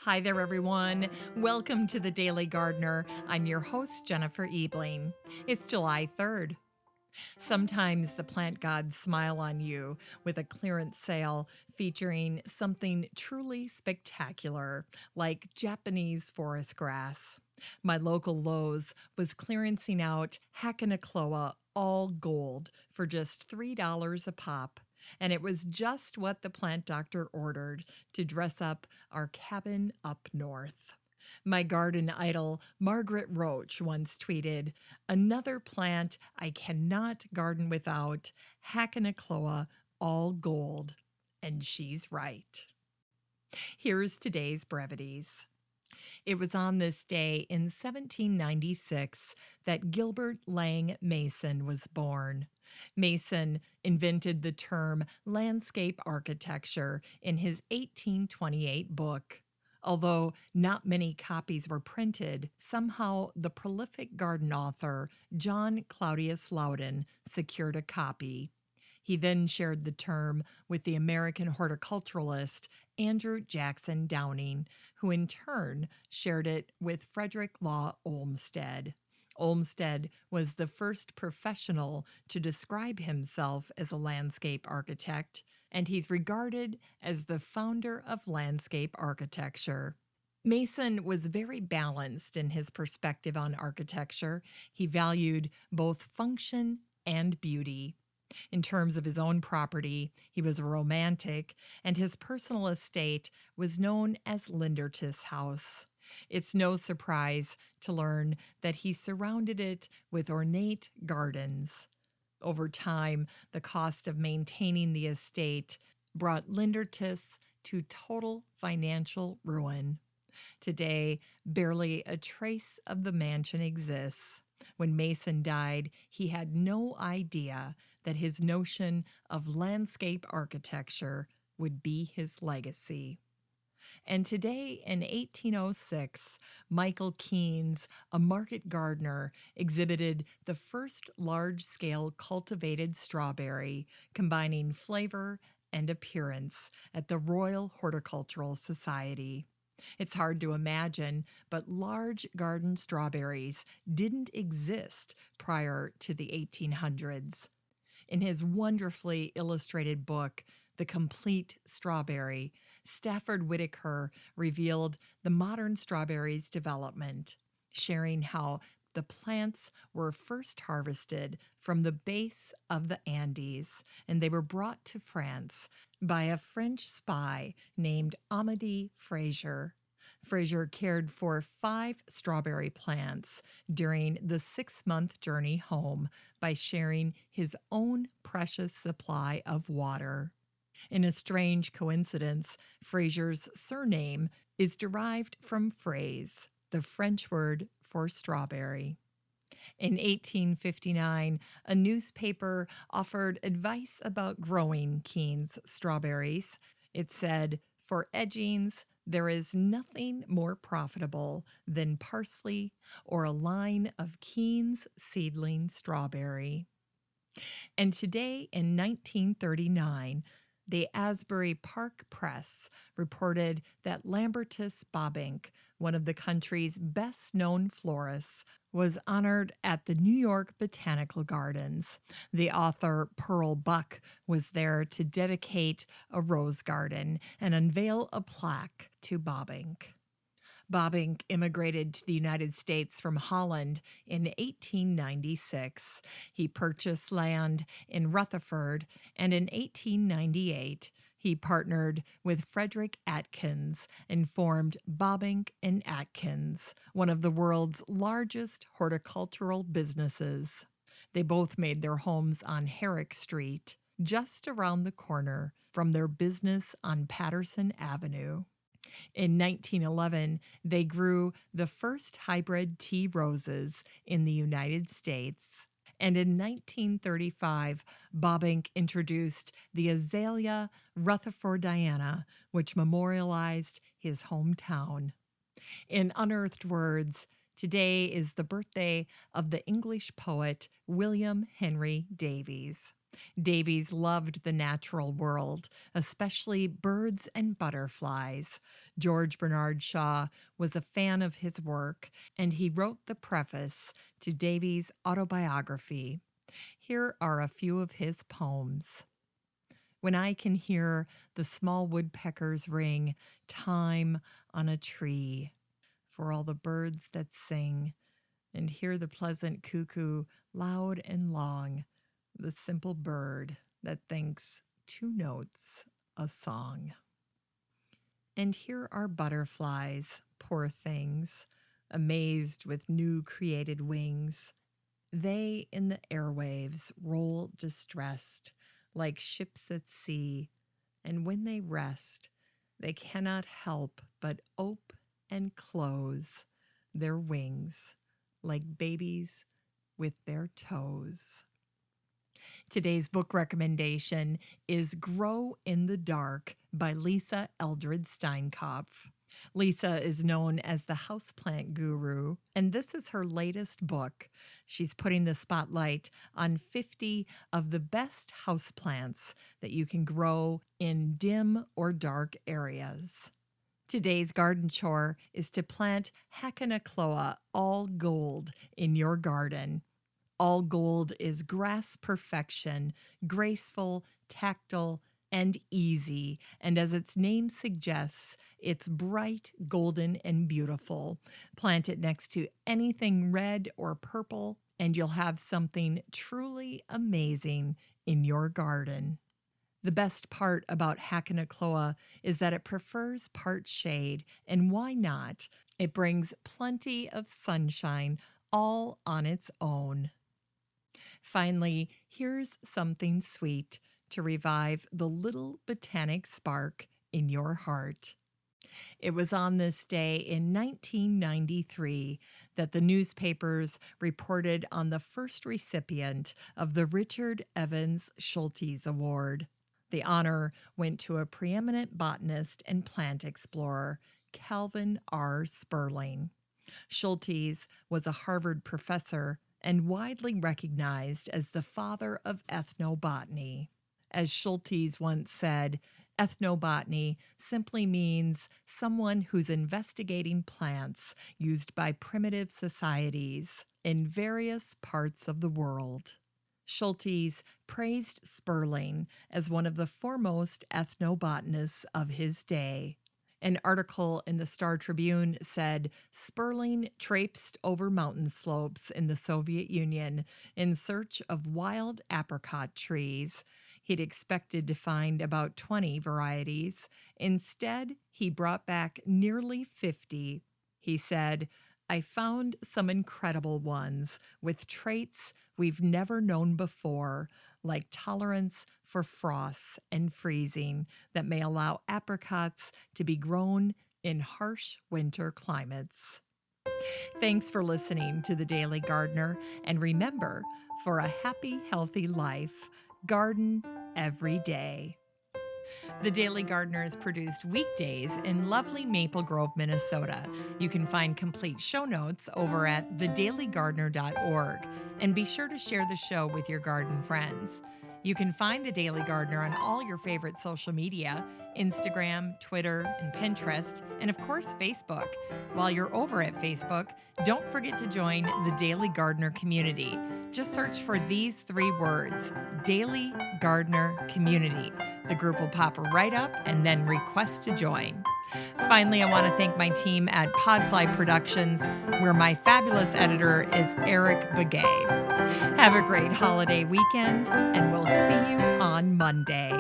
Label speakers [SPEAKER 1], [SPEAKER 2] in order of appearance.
[SPEAKER 1] Hi there, everyone. Welcome to the Daily Gardener. I'm your host, Jennifer Ebling. It's July 3rd. Sometimes the plant gods smile on you with a clearance sale featuring something truly spectacular, like Japanese forest grass. My local Lowe's was clearancing out Hakonechloa All Gold for just $3 a pop. And it was just what the plant doctor ordered to dress up our cabin up north. My garden idol, Margaret Roach, once tweeted, "Another plant I cannot garden without, Hakonechloa All Gold." And she's right. Here's today's brevities. It was on this day in 1796 that Gilbert Laing Meason was born. Mason invented the term landscape architecture in his 1828 book. Although not many copies were printed, somehow the prolific garden author John Claudius Loudon secured a copy. He then shared the term with the American horticulturalist Andrew Jackson Downing, who in turn shared it with Frederick Law Olmsted. Olmsted was the first professional to describe himself as a landscape architect, and he's regarded as the founder of landscape architecture. Mason was very balanced in his perspective on architecture. He valued both function and beauty. In terms of his own property, he was a romantic, and his personal estate was known as Lindertis House. It's no surprise to learn that he surrounded it with ornate gardens. Over time, the cost of maintaining the estate brought Lindertis to total financial ruin. Today, barely a trace of the mansion exists. When Mason died, he had no idea that his notion of landscape architecture would be his legacy. And today, in 1806, Michael Keynes, a market gardener, exhibited the first large-scale cultivated strawberry, combining flavor and appearance at the Royal Horticultural Society. It's hard to imagine, but large garden strawberries didn't exist prior to the 1800s. In his wonderfully illustrated book, The Complete Strawberry, Stafford Whiteaker revealed the modern strawberry's development, sharing how the plants were first harvested from the base of the Andes, and they were brought to France by a French spy named Amédée François. Frézier cared for 5 strawberry plants during the 6-month journey home by sharing his own precious supply of water. In a strange coincidence, Frézier's surname is derived from fraise, the French word for strawberry. In 1859, a newspaper offered advice about growing Keynes strawberries. It said, "For edgings, there is nothing more profitable than parsley or a line of Keynes seedling strawberry." And today, in 1939, the Asbury Park Press reported that Lambertus Bobbink, one of the country's best-known florists, was honored at the New York Botanical Gardens. The author Pearl Buck was there to dedicate a rose garden and unveil a plaque to Bobbink. Bobbink immigrated to the United States from Holland in 1896. He purchased land in Rutherford, and in 1898, he partnered with Frederick Atkins and formed Bobbink and Atkins, one of the world's largest horticultural businesses. They both made their homes on Herrick Street, just around the corner from their business on Patterson Avenue. In 1911, they grew the first hybrid tea roses in the United States. And in 1935, Bobbink introduced the azalea Rutherfordiana, which memorialized his hometown. In unearthed words, today is the birthday of the English poet William Henry Davies. Davies loved the natural world, especially birds and butterflies. George Bernard Shaw was a fan of his work, and he wrote the preface to Davies' autobiography. Here are a few of his poems. When I can hear the small woodpeckers ring time on a tree, for all the birds that sing, and hear the pleasant cuckoo loud and long, the simple bird that thinks 2 notes a song. And here are butterflies, poor things, amazed with new created wings. They in the airwaves roll distressed, like ships at sea, and when they rest, they cannot help but ope and close their wings, like babies with their toes. Today's book recommendation is Grow in the Dark by Lisa Eldred Steinkopf. Lisa is known as the houseplant guru, and this is her latest book. She's putting the spotlight on 50 of the best houseplants that you can grow in dim or dark areas. Today's garden chore is to plant Hakonechloa All Gold in your garden. All Gold is grass perfection, graceful, tactile, and easy. And as its name suggests, it's bright, golden, and beautiful. Plant it next to anything red or purple, and you'll have something truly amazing in your garden. The best part about Hakonechloa is that it prefers part shade, and why not? It brings plenty of sunshine all on its own. Finally, here's something sweet to revive the little botanic spark in your heart. It was on this day in 1993 that the newspapers reported on the first recipient of the Richard Evans Schultes Award. The honor went to a preeminent botanist and plant explorer, Calvin R. Sperling. Schultes was a Harvard professor and widely recognized as the father of ethnobotany. As Schultes once said, ethnobotany simply means someone who's investigating plants used by primitive societies in various parts of the world. Schultes praised Sperling as one of the foremost ethnobotanists of his day. An article in the Star Tribune said Sperling traipsed over mountain slopes in the Soviet Union in search of wild apricot trees. He'd expected to find about 20 varieties. Instead, he brought back nearly 50. He said, I found some incredible ones with traits we've never known before, like tolerance for frosts and freezing that may allow apricots to be grown in harsh winter climates. Thanks for listening to The Daily Gardener, and remember, for a happy, healthy life, garden every day. The Daily Gardener is produced weekdays in lovely Maple Grove, Minnesota. You can find complete show notes over at thedailygardener.org, and be sure to share the show with your garden friends. You can find The Daily Gardener on all your favorite social media, Instagram, Twitter, and Pinterest, and of course, Facebook. While you're over at Facebook, don't forget to join the Daily Gardener community. Just search for these 3 words, Daily Gardener Community. The group will pop right up, and then request to join. Finally, I want to thank my team at Podfly Productions, where my fabulous editor is Eric Begay. Have a great holiday weekend, and we'll see you on Monday.